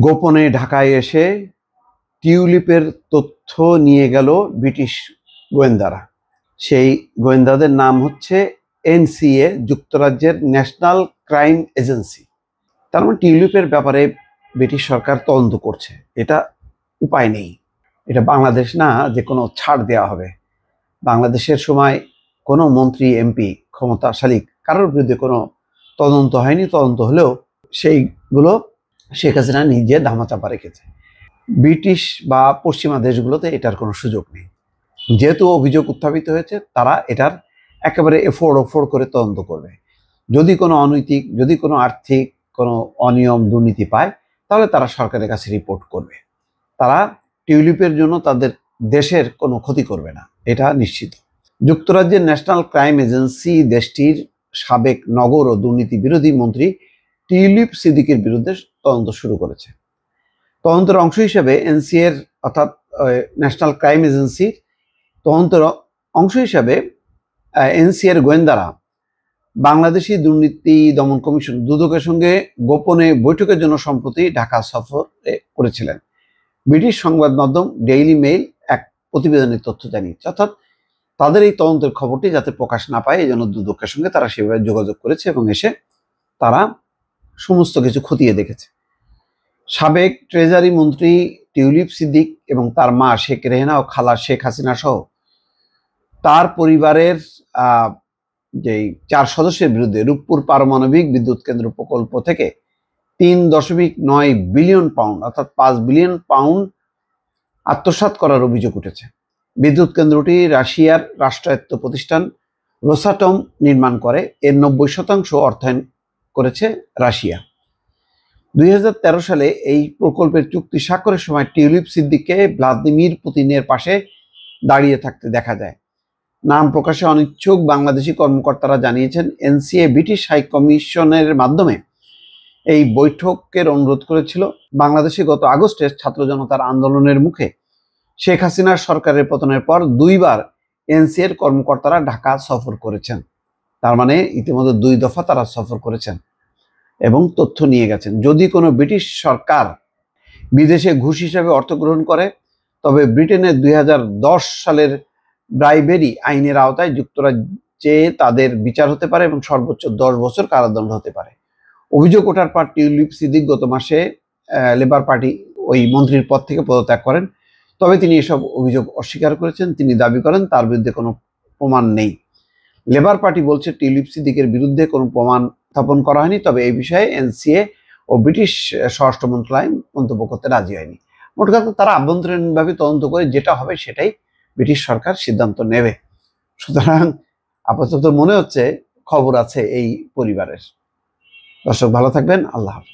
গোপনে ঢাকায় এসে টিউলিপের তথ্য নিয়ে গেল ব্রিটিশ গোয়েন্দারা। সেই গোয়েন্দাদের নাম হচ্ছে এনসিএ, যুক্তরাজ্যের ন্যাশনাল ক্রাইম এজেন্সি। তার মানে টিউলিপের ব্যাপারে ব্রিটিশ সরকার তদন্ত করছে। এটা উপায় নেই, এটা বাংলাদেশ না যে কোনো ছাড় দেওয়া হবে। বাংলাদেশের সময় কোনো মন্ত্রী এমপি ক্ষমতাশালী কারোর বিরুদ্ধে কোনো তদন্ত হয়নি। তদন্ত হলেও সেইগুলো শেখ হাসিনা নিজে ধামাচাপা রেখেছে। ব্রিটিশ বা পশ্চিমা দেশগুলোতে এটার কোনো সুযোগ নেই। যেহেতু অভিযোগ উত্থাপিত হয়েছে, তারা এটার একেবারে এফোর্ড করে তদন্ত করবে। যদি কোনো অনৈতিক, যদি কোনো আর্থিক কোনো অনিয়ম দুর্নীতি পায়, তাহলে তারা সরকারের কাছে রিপোর্ট করবে। তারা টিউলিপের জন্য তাদের দেশের কোনো ক্ষতি করবে না, এটা নিশ্চিত। যুক্তরাজ্যের ন্যাশনাল ক্রাইম এজেন্সি দেশটির সাবেক নগর ও দুর্নীতি বিরোধী মন্ত্রী টিউলিপ সিদ্দিকের বিরুদ্ধে তদন্ত শুরু করেছে। তদন্তের অংশ হিসেবে এনসিএর অর্থাৎ ন্যাশনাল ক্রাইম এজেন্সির তদন্তের অংশ হিসাবে এনসিএর গোয়েন্দারা বাংলাদেশি দুর্নীতি দমন কমিশন দুদকের সঙ্গে গোপনে বৈঠকের জন্য সম্প্রতি ঢাকা সফর করেছিলেন। ব্রিটিশ সংবাদ মাধ্যম ডেইলি মেইল এক প্রতিবেদনের তথ্য জানিয়েছে। অর্থাৎ তাদের এই তদন্তের খবরটি যাতে প্রকাশ না পায়, এই জন্য দুদকের সঙ্গে তারা সেভাবে যোগাযোগ করেছে এবং এসে তারা সমস্ত কিছু খতিয়ে দেখেছে। সাবেক ট্রেজারি মন্ত্রী টিউলিপ সিদ্দিক এবং তার মা শেখ রেহেনা ও খালা শেখ হাসিনা সহ তার পরিবারের যেই 4 সদস্যের বিরুদ্ধে রূপপুর পারমাণবিক বিদ্যুৎ কেন্দ্র প্রকল্প থেকে 3.9 বিলিয়ন পাউন্ড অর্থাৎ 5 বিলিয়ন পাউন্ড আত্মসাৎ করার অভিযোগ উঠেছে। বিদ্যুৎ কেন্দ্রটি রাশিয়ার রাষ্ট্রায়ত্ত প্রতিষ্ঠান রোসাটম নির্মাণ করে। এর 90% অর্থায়ন করেছে রাশিয়া। 2013 সালে এই প্রকল্পের চুক্তি স্বাক্ষরের সময় টিউলিপ সিদ্দিককে ভ্লাদিমির পুতিনের পাশে দাঁড়িয়ে থাকতে দেখা যায়। নাম প্রকাশে অনিচ্ছুক বাংলাদেশি কর্মকর্তারা জানিয়েছেন, এনসিএ ব্রিটিশ হাই কমিশনের মাধ্যমে এই বৈঠকের অনুরোধ করেছিল। বাংলাদেশে গত আগস্টে ছাত্র জনতার আন্দোলনের মুখে শেখ হাসিনার সরকারের পতনের পর 2 বার এনসিএর কর্মকর্তারা ঢাকা সফর করেছেন। তার মানে ইতিমধ্যে 2 দফা তারা সফর করেছেন এবং তথ্য নিয়ে গেছেন। যদি কোনো ব্রিটিশ সরকার বিদেশে ঘুষ হিসাবে অর্থ গ্রহণ করে, তবে ব্রিটেনের 2010 সালের ব্রাইবেরি আইনের আওতায় যুক্তরাজ্যে তাদের বিচার হতে পারে এবং সর্বোচ্চ 10 বছর কারাদণ্ড হতে পারে। অভিযোগ ওঠার পর টিউলিপ সিদ্দিক গত মাসে লেবার পার্টি ওই মন্ত্রীর পদ থেকে পদত্যাগ করেন। তবে তিনি এসব অভিযোগ অস্বীকার করেছেন। তিনি দাবি করেন তার বিরুদ্ধে কোনো প্রমাণ নেই। লেবার পার্টি বলছে টিউলিপ সিদ্দিকের বিরুদ্ধে কোনো প্রমাণ স্থাপন করা হয়নি, তবে এই বিষয়ে এনসিএ ও ব্রিটিশ স্বরাষ্ট্র মন্ত্রণালয় মন্তব্য করতে রাজি হয়নি। মোট কথা তারা আভ্যন্তরীণভাবে তদন্ত করে যেটা হবে সেটাই ব্রিটিশ সরকার সিদ্ধান্ত নেবে। সুতরাং আপাতত মনে হচ্ছে খবর আছে এই পরিবারের। দর্শক ভালো থাকবেন, আল্লাহ হাফেজ।